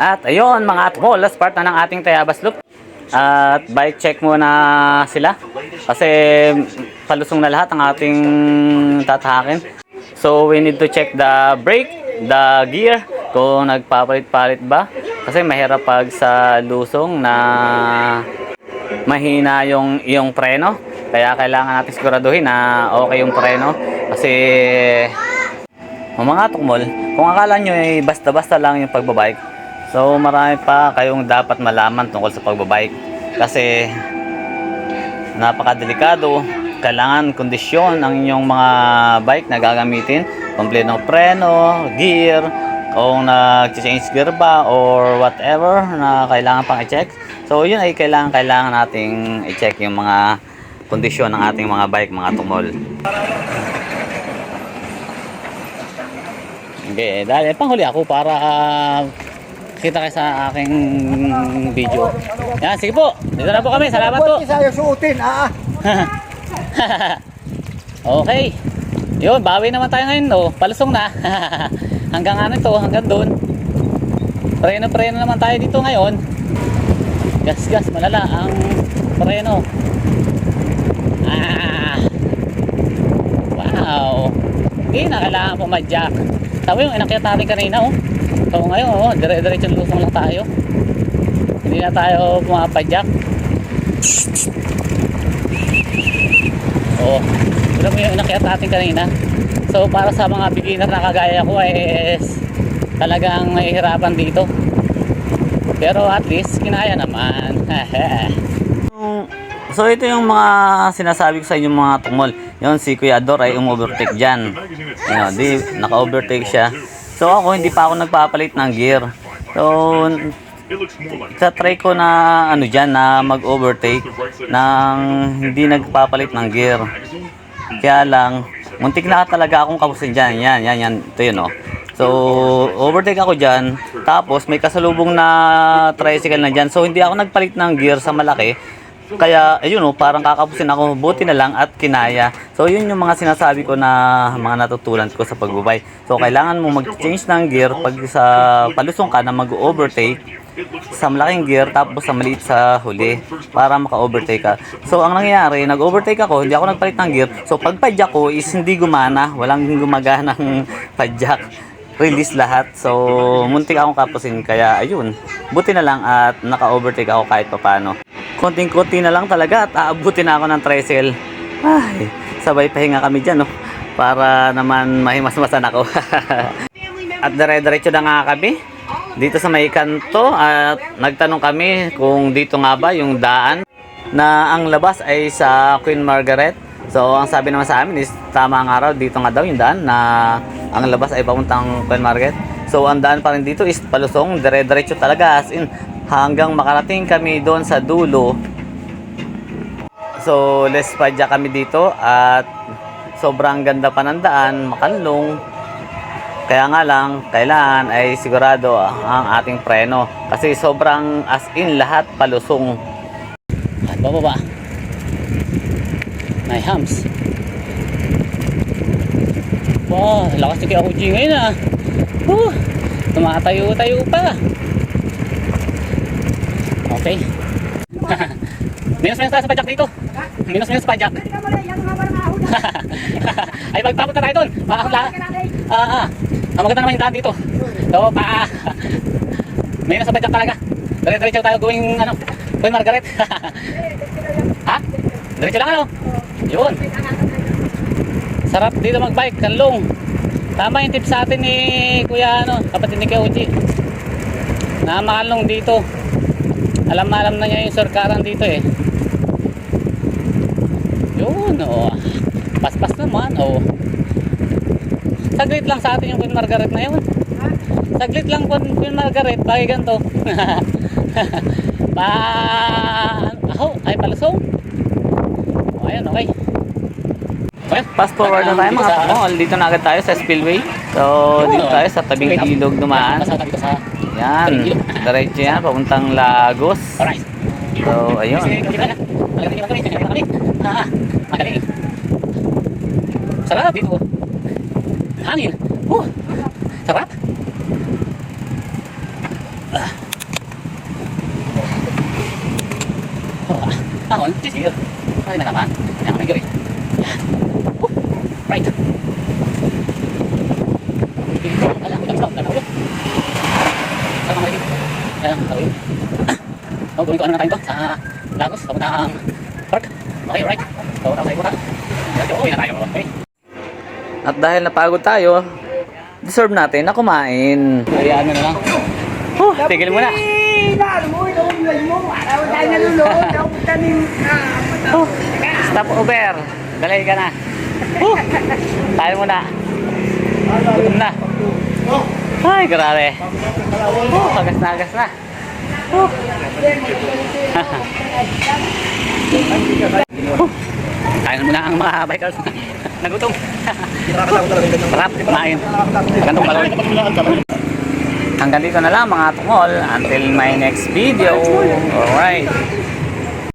At ayun mga atmo, last part na ng ating Tayabas Loop. At bike check muna sila. Kasi palusong na lahat ang ating tatahakin. So we need to check the brake, the gear, kung nagpapalit-palit ba. Kasi mahirap pag sa lusong na mahina yung iyong preno. Kaya kailangan natin siguraduhin na okay yung preno. Kasi mga tukmol, kung akala nyo ay basta-basta lang yung pagbabike, so marami pa kayong dapat malaman tungkol sa pagbabike. Kasi napakadelikado. Kailangan kondisyon ang inyong mga bike na gagamitin. Complete ng preno, gear, kung nag-change gear ba or whatever na kailangan pang i-check. So yun ay kailangan nating i-check yung mga kondisyon ng ating mga bike, mga tumol. Okay, dahil panghuli ako para kita kayo sa aking video. Yan, sige po. Dito na po kami. Salamat po. Suotin, Okay. Yun, bawi naman tayo ngayon, no. Palusong na. Hanggang ano ito, hanggang doon. Preno naman tayo dito ngayon. Gas, malala ang preno. Wow. Hindi na kailangan pumadyak. Sabi yung inakyat natin kanina, oh. So ngayon, dire-diretso lusong lang tayo. Hindi na tayo pumapadyak. Oh, alam mo yung inakyat natin kanina. So para sa mga beginner na kagaya ko is talagang mahihirapan dito. Pero at least kinaya naman. So ito yung mga sinasabi ko sa inyo mga tumol. Yun, si Kuya Ador ay umovertake dyan. Yun, di naka-overtake siya. So ako hindi pa ako nagpapalit ng gear. So sa try ko na ano dyan na mag-overtake nang hindi nagpapalit ng gear. Kaya lang muntik na talaga akong kapusin dyan. Yan. Ito yun, oh. So overtake ako dyan. Tapos may kasalubong na tricycle na dyan. So hindi ako nagpalit ng gear sa malaki. Kaya ayun, oh, parang kakapusin ako. Buti na lang at kinaya. So yun yung mga sinasabi ko na mga natutulan ko sa pagbabike. So kailangan mo mag-change ng gear pag sa palusong ka na mag-overtake sa malaking gear tapos sa maliit sa huli para maka-overtake ka. So ang nangyayari, nag-overtake ako, hindi ako nagpalit ng gear. So pag padyak ko is hindi gumana, walang gumagana ng padyak. Release lahat. So muntik akong kapusin, kaya ayun. Buti na lang at naka-overtake ako kahit papaano. Konting-konti na lang talaga at aabutin na ako ng tricycle. Ay, sabay pahinga kami dyan, no? Para naman mahimasmasan ako. At dire-diretso na nga kami dito sa may kanto at nagtanong kami kung dito nga ba yung daan na ang labas ay sa Queen Margaret. So ang sabi naman sa amin is tama ang araw, dito nga daw yung daan na ang labas ay papuntang Queen Margaret. So ang daan pa rin dito is palusong, dire-diretso talaga, as in hanggang makarating kami doon sa dulo. So less padya kami dito at sobrang ganda pa ng daan, makanlong. Kaya nga lang, kailangan ay sigurado ang ating preno. Kasi sobrang as in lahat palusong. At bababa. May hams. Wow, lakas ni Kuya Uji ngayon, ah. Tumatayo-tayo pa. Okay. Minus tayo sa padyak dito. Minus padyak. Ay, magpapot na tayo doon. Ang maganda naman yung daan dito. So, minus sa padyak talaga. Diretso tayo going, Queen Margaret. Ha? Diretso lang, ano? Yun. Sarap dito magbike, kanlong. Tama yung tip sa atin ni Kuya, kapatid ni Kuya Uji. Na makanlong dito. Alam na niya yung surkaran dito, eh. Yun, oh. Paspas naman, oh. Saglit lang sa atin yung Queen Margaret na yun. Saglit lang Queen Margaret, bagay ganito. Ay palusong. Oh, ayun, okay. Fast forward na tayo mga pamol. Dito na agad tayo sa spillway. So dito tayo sa tabing ilog dumaan. Yan, diretso yan, papuntang Lagos. So ayun. Sarap dito. Hangin. Sarap. Ahon, sige. Ay, nalaman. Yan, may gawin. Right. Alam ko, stop. Tanaw yun. Saan mga lagi? Ayan, tanaw yun. So, gawin ko ano na tayo to? Sa Lagos, papuntang park. Okay, right. So, tapos tayo punta. Okay na tayo. Okay. At dahil napagod tayo, deserve natin na kumain. Hayaan mo na lang. Tigil mo na. Stop over. Dalay ka na. Tayo muna. Gutom na. Ay, grabe. Agas na, agas na. Kain muna ang mga bikers. Nagutom. Sarap, kumain. Gantong kalor. Hanggang dito na lang mga tungol. Until my next video. Alright.